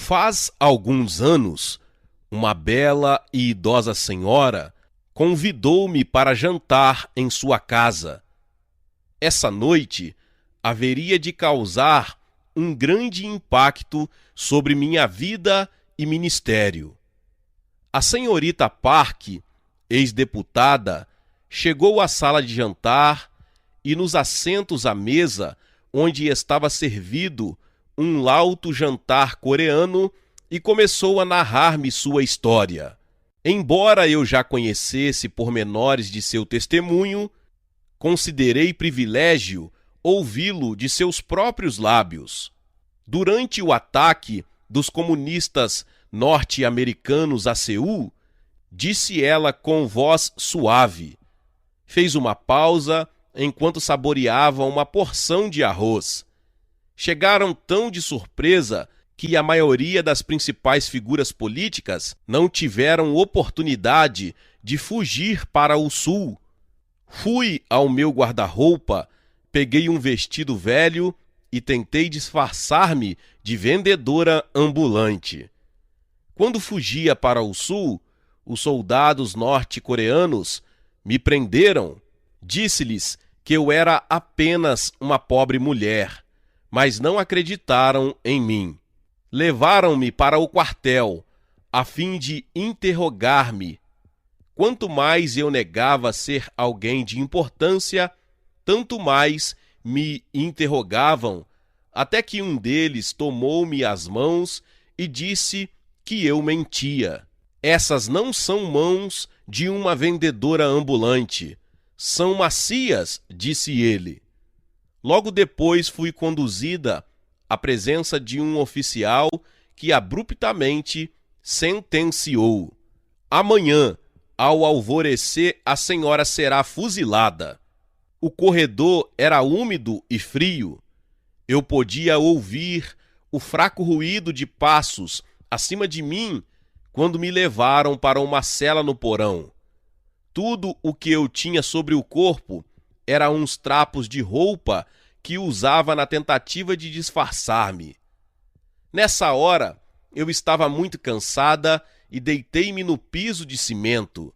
Faz alguns anos, uma bela e idosa senhora convidou-me para jantar em sua casa. Essa noite haveria de causar um grande impacto sobre minha vida e ministério. A senhorita Park, ex-deputada, chegou à sala de jantar e nos assentos à mesa, onde estava servido um lauto jantar coreano, e começou a narrar-me sua história. Embora eu já conhecesse pormenores de seu testemunho, considerei privilégio ouvi-lo de seus próprios lábios. Durante o ataque dos comunistas norte-americanos a Seul, disse ela com voz suave. Fez uma pausa enquanto saboreava uma porção de arroz. Chegaram tão de surpresa que a maioria das principais figuras políticas não tiveram oportunidade de fugir para o sul. Fui ao meu guarda-roupa, peguei um vestido velho e tentei disfarçar-me de vendedora ambulante. Quando fugia para o sul, os soldados norte-coreanos me prenderam. Disse-lhes que eu era apenas uma pobre mulher, mas não acreditaram em mim. Levaram-me para o quartel, a fim de interrogar-me. Quanto mais eu negava ser alguém de importância, tanto mais me interrogavam, até que um deles tomou-me as mãos e disse que eu mentia. Essas não são mãos de uma vendedora ambulante. São macias, disse ele. Logo depois fui conduzida à presença de um oficial que abruptamente sentenciou: amanhã, ao alvorecer, a senhora será fuzilada. O corredor era úmido e frio. Eu podia ouvir o fraco ruído de passos acima de mim quando me levaram para uma cela no porão. Tudo o que eu tinha sobre o corpo eram uns trapos de roupa que usava na tentativa de disfarçar-me. Nessa hora, eu estava muito cansada e deitei-me no piso de cimento.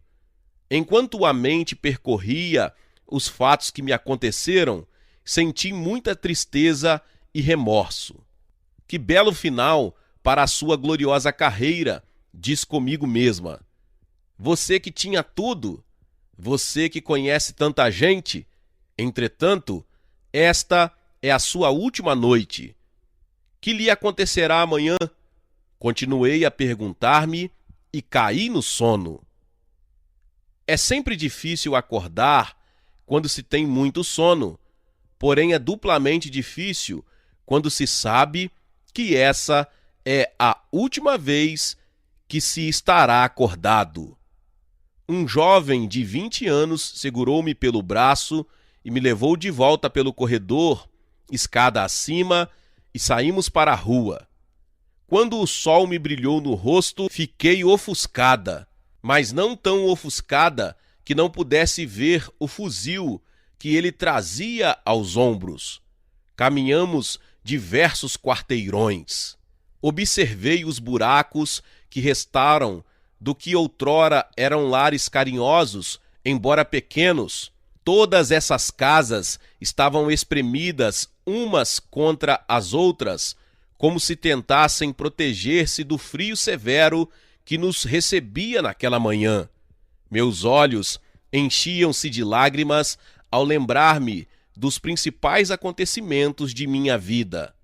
Enquanto a mente percorria os fatos que me aconteceram, senti muita tristeza e remorso. Que belo final para a sua gloriosa carreira, diz comigo mesma. Você que tinha tudo, você que conhece tanta gente, entretanto, esta é a sua última noite. Que lhe acontecerá amanhã? Continuei a perguntar-me e caí no sono. É sempre difícil acordar quando se tem muito sono, porém é duplamente difícil quando se sabe que essa é a última vez que se estará acordado. Um jovem de 20 anos segurou-me pelo braço e me levou de volta pelo corredor, escada acima, e saímos para a rua. Quando o sol me brilhou no rosto, fiquei ofuscada, mas não tão ofuscada que não pudesse ver o fuzil que ele trazia aos ombros. Caminhamos diversos quarteirões. Observei os buracos que restaram do que outrora eram lares carinhosos, embora pequenos. Todas essas casas estavam espremidas umas contra as outras, como se tentassem proteger-se do frio severo que nos recebia naquela manhã. Meus olhos enchiam-se de lágrimas ao lembrar-me dos principais acontecimentos de minha vida.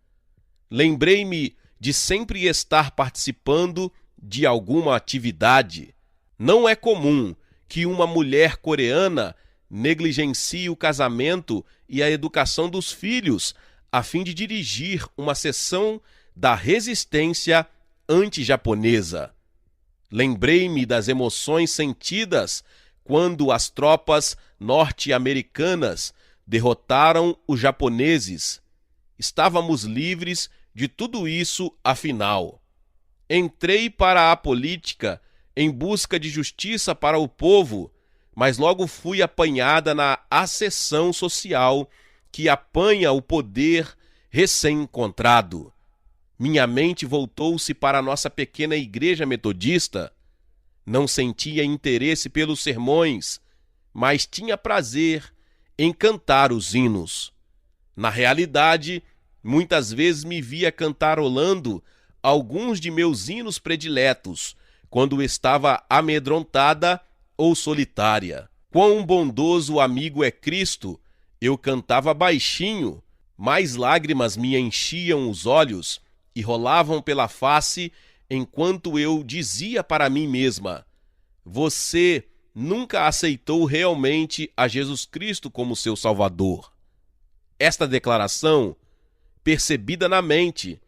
Lembrei-me de sempre estar participando de alguma atividade. Não é comum que uma mulher coreana negligencie o casamento e a educação dos filhos a fim de dirigir uma seção da resistência anti-japonesa. Lembrei-me das emoções sentidas quando as tropas norte-americanas derrotaram os japoneses. Estávamos livres de tudo isso, afinal. Entrei para a política em busca de justiça para o povo, mas logo fui apanhada na ascensão social que apanha o poder recém-encontrado. Minha mente voltou-se para a nossa pequena igreja metodista. Não sentia interesse pelos sermões, mas tinha prazer em cantar os hinos. Na realidade, muitas vezes me via cantarolando alguns de meus hinos prediletos, quando estava amedrontada ou solitária. Quão bondoso amigo é Cristo! Eu cantava baixinho, mas lágrimas me enchiam os olhos e rolavam pela face enquanto eu dizia para mim mesma: você nunca aceitou realmente a Jesus Cristo como seu Salvador. Esta declaração, percebida na mente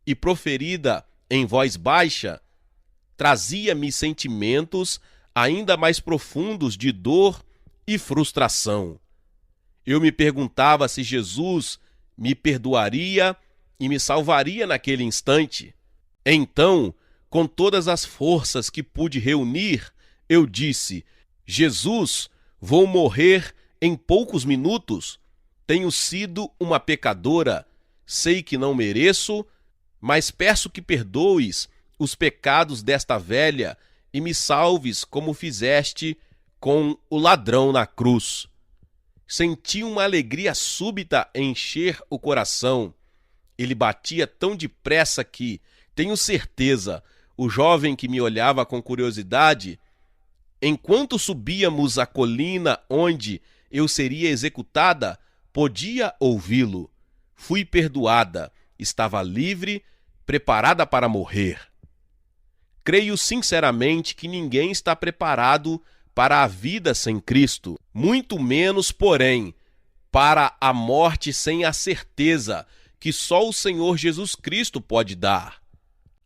e proferida em voz baixa, trazia-me sentimentos ainda mais profundos de dor e frustração. Eu me perguntava se Jesus me perdoaria e me salvaria naquele instante. Então, com todas as forças que pude reunir, eu disse: Jesus, vou morrer em poucos minutos. Tenho sido uma pecadora, sei que não mereço, mas peço que perdoes os pecados desta velha e me salves como fizeste com o ladrão na cruz. Senti uma alegria súbita encher o coração. Ele batia tão depressa que, tenho certeza, o jovem que me olhava com curiosidade, enquanto subíamos a colina onde eu seria executada, podia ouvi-lo. Fui perdoada, estava livre, preparada para morrer. Creio sinceramente que ninguém está preparado para a vida sem Cristo, muito menos, porém, para a morte sem a certeza que só o Senhor Jesus Cristo pode dar.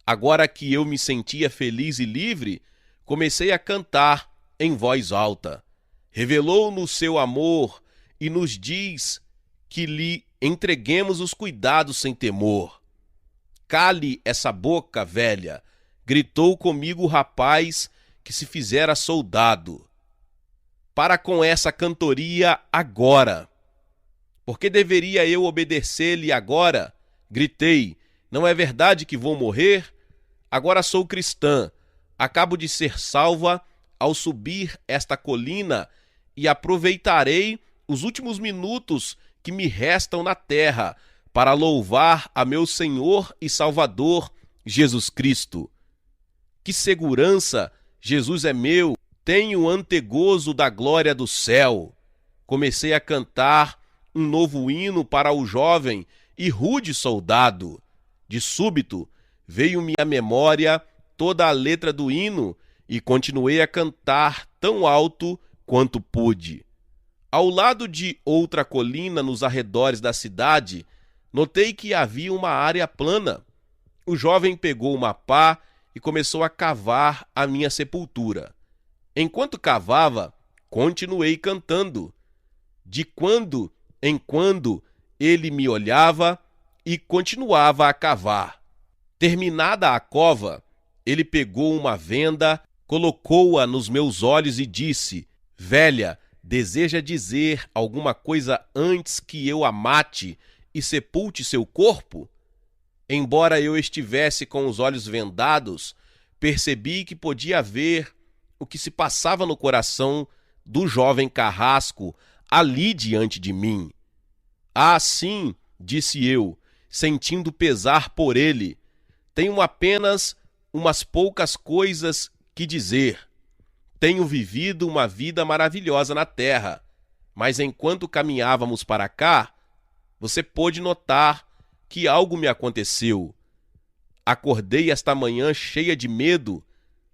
Agora que eu me sentia feliz e livre, comecei a cantar em voz alta. Revelou-nos seu amor e nos diz que lhe entreguemos os cuidados sem temor. Cale essa boca, velha, gritou comigo o rapaz que se fizera soldado. Para com essa cantoria agora. Por que deveria eu obedecer-lhe agora? Gritei. Não é verdade que vou morrer? Agora sou cristã. Acabo de ser salva ao subir esta colina e aproveitarei os últimos minutos que me restam na terra para louvar a meu Senhor e Salvador, Jesus Cristo. Que segurança! Jesus é meu, tenho antegozo da glória do céu. Comecei a cantar um novo hino para o jovem e rude soldado. De súbito, veio-me à memória toda a letra do hino e continuei a cantar tão alto quanto pude. Ao lado de outra colina nos arredores da cidade, notei que havia uma área plana. O jovem pegou uma pá e começou a cavar a minha sepultura. Enquanto cavava, continuei cantando. De quando em quando ele me olhava e continuava a cavar. Terminada a cova, ele pegou uma venda, colocou-a nos meus olhos e disse: velha, deseja dizer alguma coisa antes que eu a mate e sepulte seu corpo? Embora eu estivesse com os olhos vendados, percebi que podia ver o que se passava no coração do jovem carrasco ali diante de mim. Ah, sim, disse eu, sentindo pesar por ele. Tenho apenas umas poucas coisas que dizer. Tenho vivido uma vida maravilhosa na terra, mas enquanto caminhávamos para cá, você pôde notar que algo me aconteceu. Acordei esta manhã cheia de medo,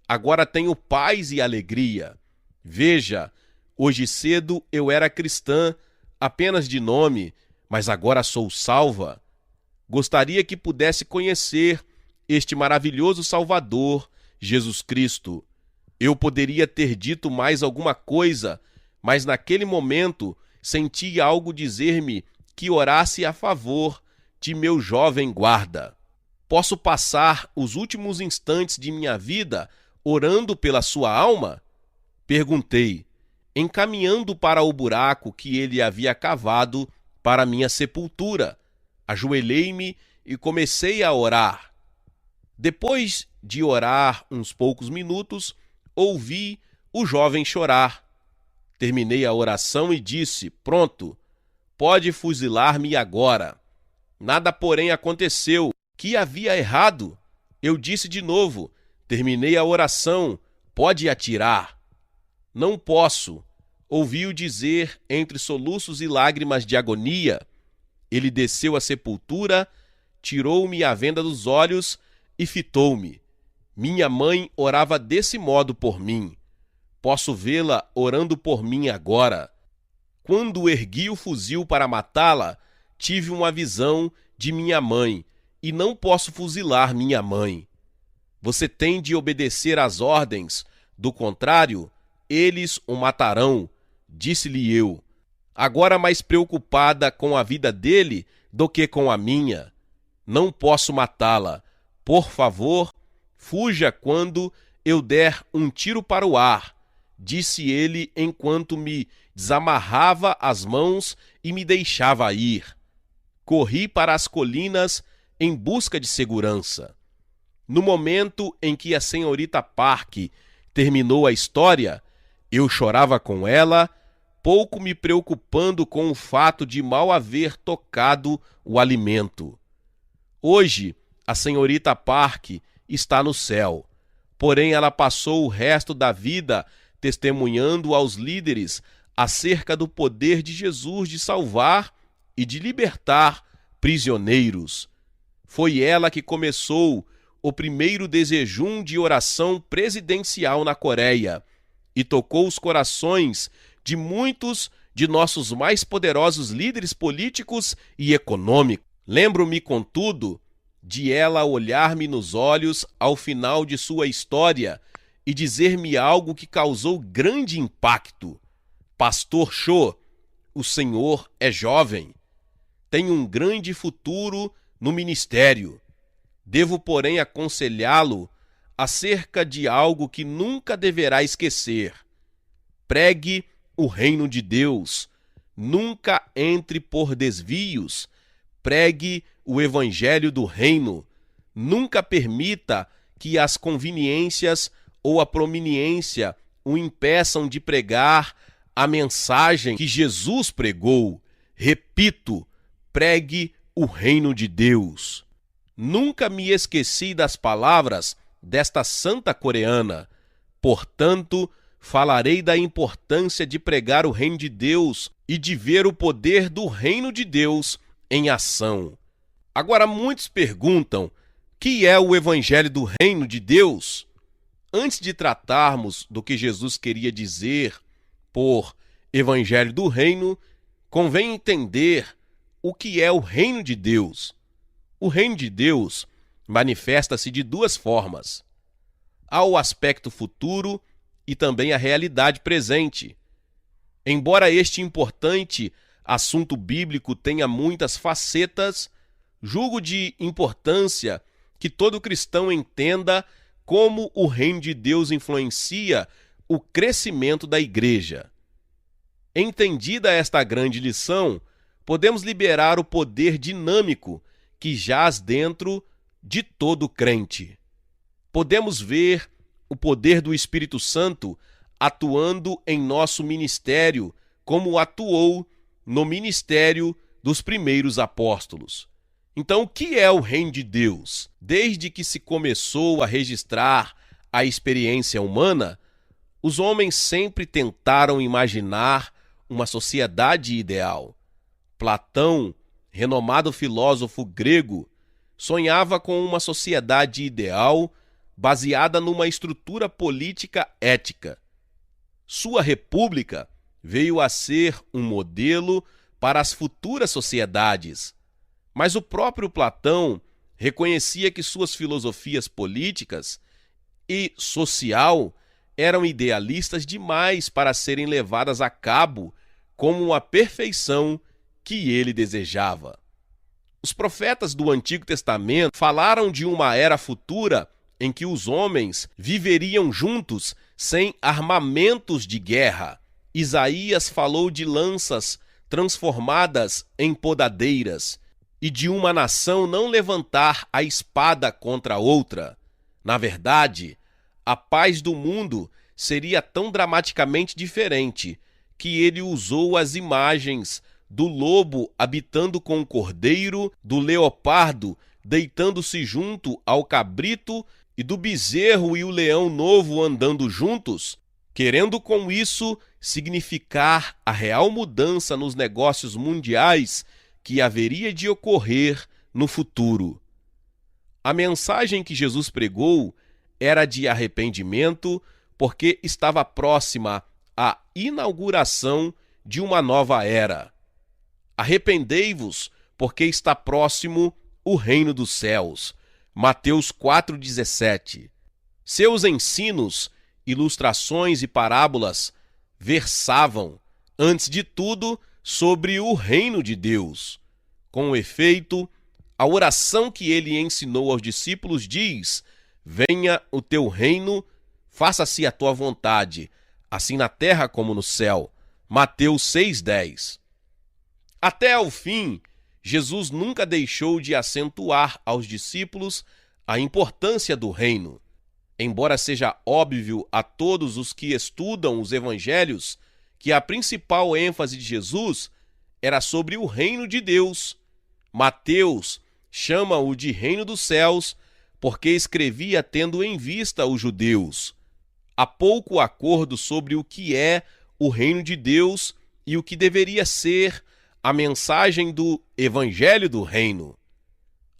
agora tenho paz e alegria. Veja, hoje cedo eu era cristã, apenas de nome, mas agora sou salva. Gostaria que pudesse conhecer este maravilhoso Salvador, Jesus Cristo. Eu poderia ter dito mais alguma coisa, mas naquele momento senti algo dizer-me que orasse a favor de meu jovem guarda. Posso passar os últimos instantes de minha vida orando pela sua alma? Perguntei, encaminhando para o buraco que ele havia cavado para minha sepultura. Ajoelhei-me e comecei a orar. Depois de orar uns poucos minutos, ouvi o jovem chorar. Terminei a oração e disse: pronto, pode fuzilar-me agora. Nada, porém, aconteceu. Que havia errado? Eu disse de novo: terminei a oração, pode atirar. Não posso. Ouvi-o dizer entre soluços e lágrimas de agonia. Ele desceu à sepultura, tirou-me a venda dos olhos e fitou-me. Minha mãe orava desse modo por mim. Posso vê-la orando por mim agora. Quando ergui o fuzil para matá-la, tive uma visão de minha mãe e não posso fuzilar minha mãe. Você tem de obedecer às ordens, do contrário, eles o matarão, disse-lhe eu, agora mais preocupada com a vida dele do que com a minha. Não posso matá-la. Por favor, fuja quando eu der um tiro para o ar, disse ele enquanto me desamarrava as mãos e me deixava ir. Corri para as colinas em busca de segurança. No momento em que a senhorita Park terminou a história, eu chorava com ela, pouco me preocupando com o fato de mal haver tocado o alimento. Hoje, a senhorita Park está no céu, porém ela passou o resto da vida testemunhando aos líderes acerca do poder de Jesus de salvar e de libertar prisioneiros. Foi ela que começou o primeiro desejum de oração presidencial na Coreia e tocou os corações de muitos de nossos mais poderosos líderes políticos e econômicos. Lembro-me, contudo, de ela olhar-me nos olhos ao final de sua história e dizer-me algo que causou grande impacto. Pastor Cho, o senhor é jovem. Tem um grande futuro no ministério. Devo, porém, aconselhá-lo acerca de algo que nunca deverá esquecer. Pregue o reino de Deus. Nunca entre por desvios. Pregue o evangelho do reino. Nunca permita que as conveniências ou a prominência o impeçam de pregar a mensagem que Jesus pregou. Repito, pregue o reino de Deus. Nunca me esqueci das palavras desta santa coreana. Portanto, falarei da importância de pregar o reino de Deus e de ver o poder do reino de Deus em ação. Agora, muitos perguntam: que é o evangelho do reino de Deus? Antes de tratarmos do que Jesus queria dizer por evangelho do reino, convém entender o que é o reino de Deus. O reino de Deus manifesta-se de duas formas. Há o aspecto futuro e também a realidade presente. Embora este importante assunto bíblico tenha muitas facetas, julgo de importância que todo cristão entenda como o reino de Deus influencia o crescimento da igreja. Entendida esta grande lição, podemos liberar o poder dinâmico que jaz dentro de todo crente. Podemos ver o poder do Espírito Santo atuando em nosso ministério, como atuou no ministério dos primeiros apóstolos. Então, o que é o reino de Deus? Desde que se começou a registrar a experiência humana, os homens sempre tentaram imaginar uma sociedade ideal. Platão, renomado filósofo grego, sonhava com uma sociedade ideal baseada numa estrutura política ética. Sua república veio a ser um modelo para as futuras sociedades. Mas o próprio Platão reconhecia que suas filosofias políticas e social eram idealistas demais para serem levadas a cabo como a perfeição que ele desejava. Os profetas do Antigo Testamento falaram de uma era futura em que os homens viveriam juntos sem armamentos de guerra. Isaías falou de lanças transformadas em podadeiras e de uma nação não levantar a espada contra outra. Na verdade, a paz do mundo seria tão dramaticamente diferente que ele usou as imagens do lobo habitando com o cordeiro, do leopardo deitando-se junto ao cabrito e do bezerro e o leão novo andando juntos, querendo com isso significar a real mudança nos negócios mundiais que haveria de ocorrer no futuro. A mensagem que Jesus pregou era de arrependimento, porque estava próxima a inauguração de uma nova era. Arrependei-vos, porque está próximo o reino dos céus. Mateus 4,17. Seus ensinos, ilustrações e parábolas versavam, antes de tudo, sobre o reino de Deus. Com efeito, a oração que ele ensinou aos discípulos diz: venha o teu reino, faça-se a tua vontade, assim na terra como no céu. Mateus 6,10. Até ao fim, Jesus nunca deixou de acentuar aos discípulos a importância do reino. Embora seja óbvio a todos os que estudam os evangelhos que a principal ênfase de Jesus era sobre o reino de Deus, Mateus chama-o de reino dos céus porque escrevia tendo em vista os judeus. Há pouco acordo sobre o que é o reino de Deus e o que deveria ser a mensagem do Evangelho do Reino.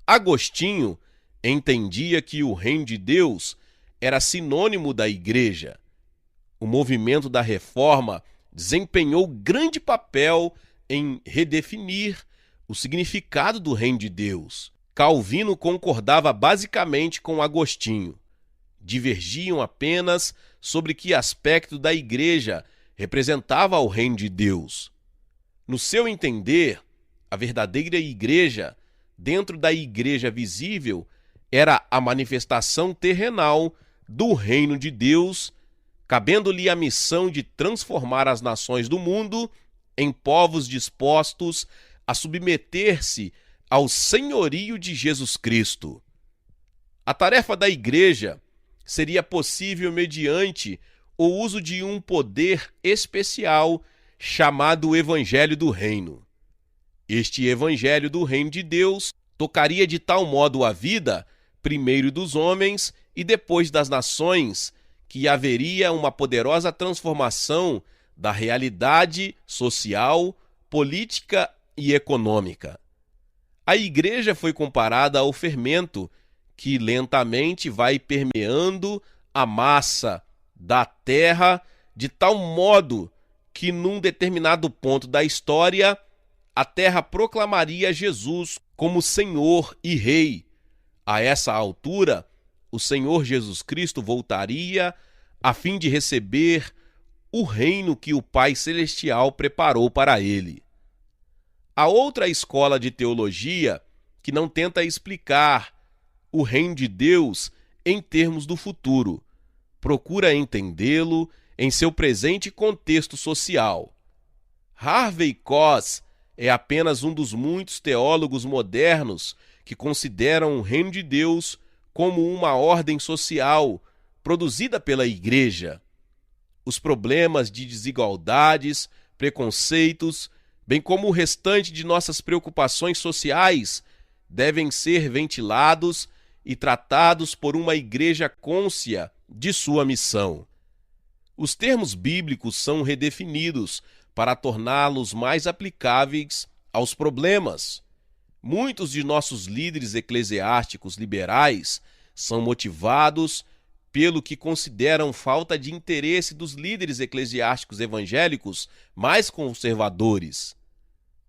Agostinho entendia que o reino de Deus era sinônimo da igreja. O movimento da Reforma desempenhou grande papel em redefinir o significado do reino de Deus. Calvino concordava basicamente com Agostinho. Divergiam apenas sobre que aspecto da igreja representava o reino de Deus. No seu entender, a verdadeira igreja, dentro da igreja visível, era a manifestação terrenal do reino de Deus, cabendo-lhe a missão de transformar as nações do mundo em povos dispostos a submeter-se ao senhorio de Jesus Cristo. A tarefa da igreja seria possível mediante o uso de um poder especial chamado Evangelho do Reino. Este Evangelho do Reino de Deus tocaria de tal modo a vida, primeiro dos homens e depois das nações, que haveria uma poderosa transformação da realidade social, política e econômica. A igreja foi comparada ao fermento que lentamente vai permeando a massa da terra de tal modo que num determinado ponto da história a terra proclamaria Jesus como Senhor e Rei. A essa altura, o Senhor Jesus Cristo voltaria a fim de receber o reino que o Pai Celestial preparou para ele. A outra escola de teologia que não tenta explicar o reino de Deus em termos do futuro, procura entendê-lo em seu presente contexto social. Harvey Koss é apenas um dos muitos teólogos modernos que consideram o reino de Deus como uma ordem social produzida pela igreja. Os problemas de desigualdades, preconceitos, bem como o restante de nossas preocupações sociais, devem ser ventilados e tratados por uma igreja cônscia de sua missão. Os termos bíblicos são redefinidos para torná-los mais aplicáveis aos problemas. Muitos de nossos líderes eclesiásticos liberais são motivados pelo que consideram falta de interesse dos líderes eclesiásticos evangélicos mais conservadores.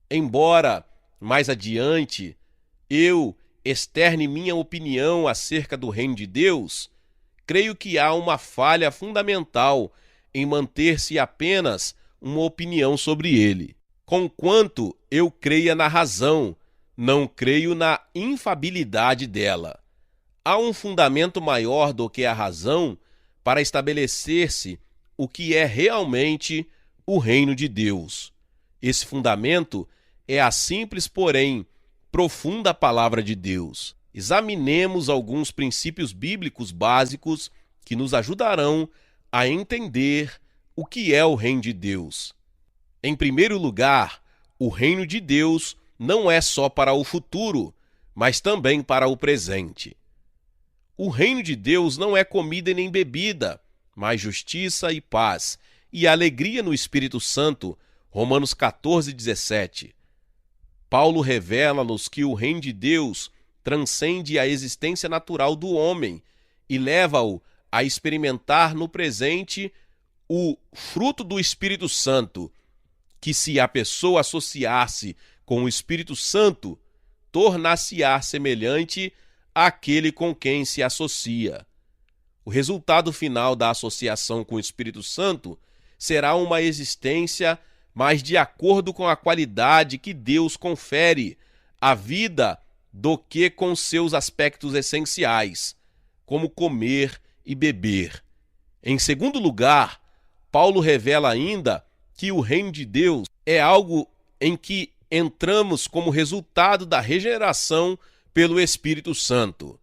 Embora, mais adiante, eu externe minha opinião acerca do reino de Deus, creio que há uma falha fundamental em manter-se apenas uma opinião sobre ele. Conquanto eu creia na razão, não creio na infabilidade dela. Há um fundamento maior do que a razão para estabelecer-se o que é realmente o reino de Deus. Esse fundamento é a simples, porém profunda palavra de Deus. Examinemos alguns princípios bíblicos básicos que nos ajudarão a entender o que é o reino de Deus. Em primeiro lugar, o reino de Deus não é só para o futuro, mas também para o presente. O reino de Deus não é comida e nem bebida, mas justiça e paz, e alegria no Espírito Santo, Romanos 14:17. Paulo revela-nos que o reino de Deus transcende a existência natural do homem e leva-o a experimentar no presente o fruto do Espírito Santo, que, se a pessoa associar-se com o Espírito Santo, tornar-se-á semelhante àquele com quem se associa. O resultado final da associação com o Espírito Santo será uma existência mais de acordo com a qualidade que Deus confere à vida do que com seus aspectos essenciais, como comer e beber. Em segundo lugar, Paulo revela ainda que o reino de Deus é algo em que entramos como resultado da regeneração pelo Espírito Santo.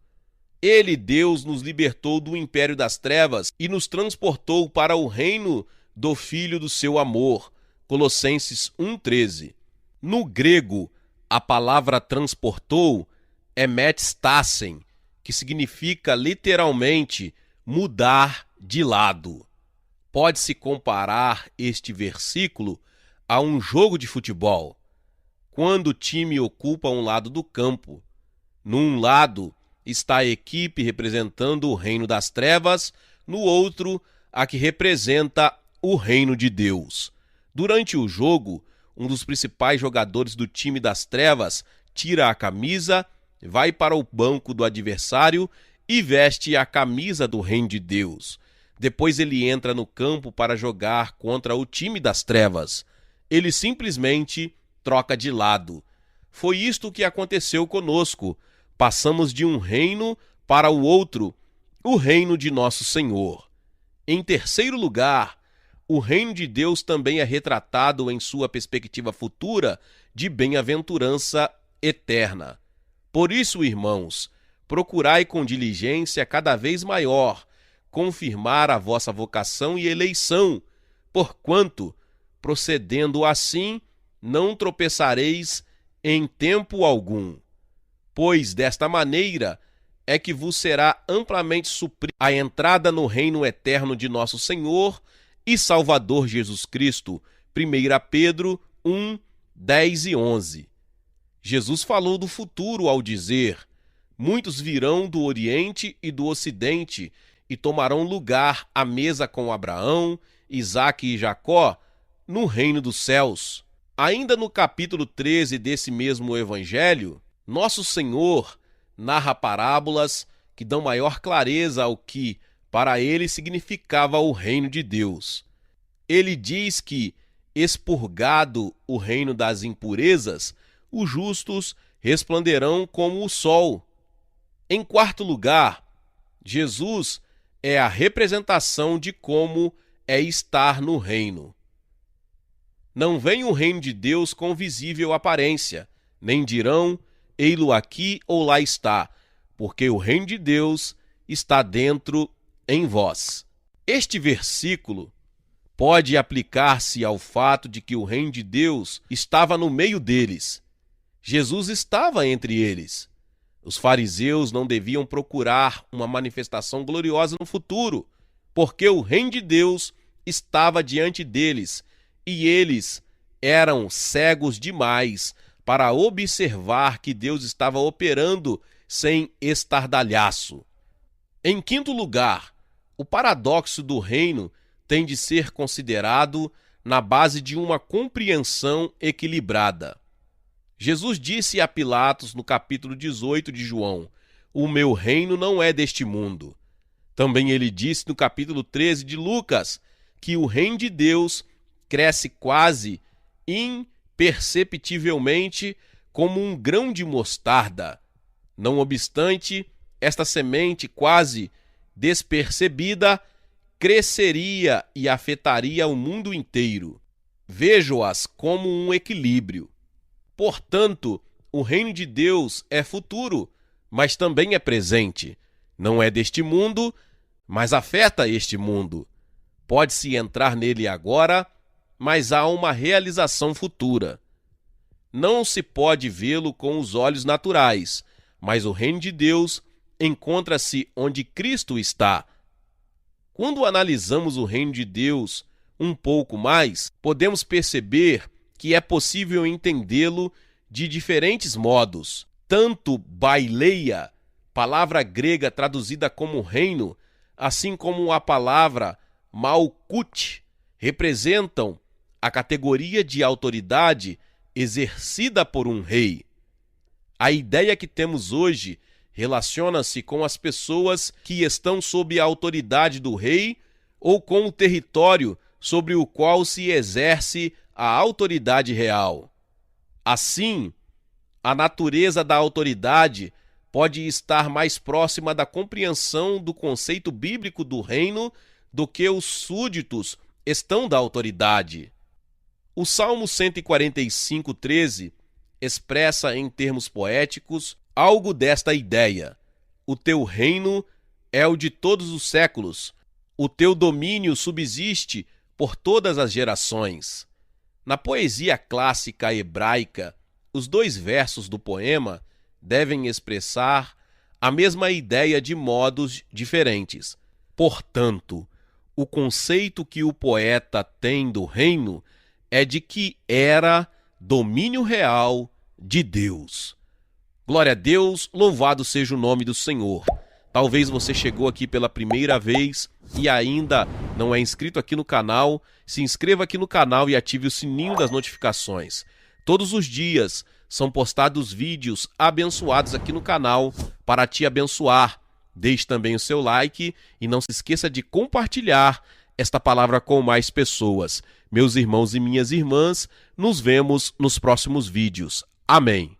Ele, Deus, nos libertou do império das trevas e nos transportou para o reino do Filho do seu amor. Colossenses 1:13. No grego, a palavra transportou é metastasen, que significa literalmente mudar de lado. Pode-se comparar este versículo a um jogo de futebol, quando o time ocupa um lado do campo. Num lado está a equipe representando o reino das trevas, no outro, a que representa o reino de Deus. Durante o jogo, um dos principais jogadores do time das trevas tira a camisa, vai para o banco do adversário e veste a camisa do reino de Deus. Depois ele entra no campo para jogar contra o time das trevas. Ele simplesmente troca de lado. Foi isto que aconteceu conosco. Passamos de um reino para o outro, o reino de nosso Senhor. Em terceiro lugar, o reino de Deus também é retratado em sua perspectiva futura de bem-aventurança eterna. Por isso, irmãos, procurai com diligência cada vez maior confirmar a vossa vocação e eleição, porquanto, procedendo assim, não tropeçareis em tempo algum. Pois desta maneira é que vos será amplamente suprida a entrada no reino eterno de nosso Senhor e Salvador Jesus Cristo. 1 Pedro 1, 10 e 11. Jesus falou do futuro ao dizer: muitos virão do Oriente e do Ocidente e tomarão lugar à mesa com Abraão, Isaque e Jacó no reino dos céus. Ainda no capítulo 13 desse mesmo evangelho, nosso Senhor narra parábolas que dão maior clareza ao que para ele significava o reino de Deus. Ele diz que, expurgado o reino das impurezas, os justos resplandecerão como o sol. Em quarto lugar, Jesus é a representação de como é estar no reino. Não vem o reino de Deus com visível aparência, nem dirão: ei-lo aqui ou lá está, porque o reino de Deus está dentro em vós. Este versículo pode aplicar-se ao fato de que o reino de Deus estava no meio deles. Jesus estava entre eles. Os fariseus não deviam procurar uma manifestação gloriosa no futuro, porque o reino de Deus estava diante deles e eles eram cegos demais para observar que Deus estava operando sem estardalhaço. Em quinto lugar, o paradoxo do reino tem de ser considerado na base de uma compreensão equilibrada. Jesus disse a Pilatos no capítulo 18 de João: o meu reino não é deste mundo. Também ele disse no capítulo 13 de Lucas que o reino de Deus cresce quase imperceptivelmente como um grão de mostarda. Não obstante, esta semente quase despercebida cresceria e afetaria o mundo inteiro. Vejo-as como um equilíbrio. Portanto, o reino de Deus é futuro, mas também é presente. Não é deste mundo, mas afeta este mundo. Pode-se entrar nele agora, mas há uma realização futura. Não se pode vê-lo com os olhos naturais, mas o reino de Deus encontra-se onde Cristo está. Quando analisamos o reino de Deus um pouco mais, podemos perceber que é possível entendê-lo de diferentes modos. Tanto baileia, palavra grega traduzida como reino, assim como a palavra malkut, representam a categoria de autoridade exercida por um rei. A ideia que temos hoje relaciona-se com as pessoas que estão sob a autoridade do rei ou com o território sobre o qual se exerce a autoridade real. Assim, a natureza da autoridade pode estar mais próxima da compreensão do conceito bíblico do reino do que os súditos estão da autoridade. O Salmo 145:13 expressa em termos poéticos algo desta ideia. O teu reino é o de todos os séculos. O teu domínio subsiste por todas as gerações. Na poesia clássica hebraica, os dois versos do poema devem expressar a mesma ideia de modos diferentes. Portanto, o conceito que o poeta tem do reino é de que era domínio real de Deus. Glória a Deus, louvado seja o nome do Senhor. Talvez você chegou aqui pela primeira vez e ainda não é inscrito aqui no canal. Se inscreva aqui no canal e ative o sininho das notificações. Todos os dias são postados vídeos abençoados aqui no canal para te abençoar. Deixe também o seu like e não se esqueça de compartilhar esta palavra com mais pessoas. Meus irmãos e minhas irmãs, nos vemos nos próximos vídeos. Amém.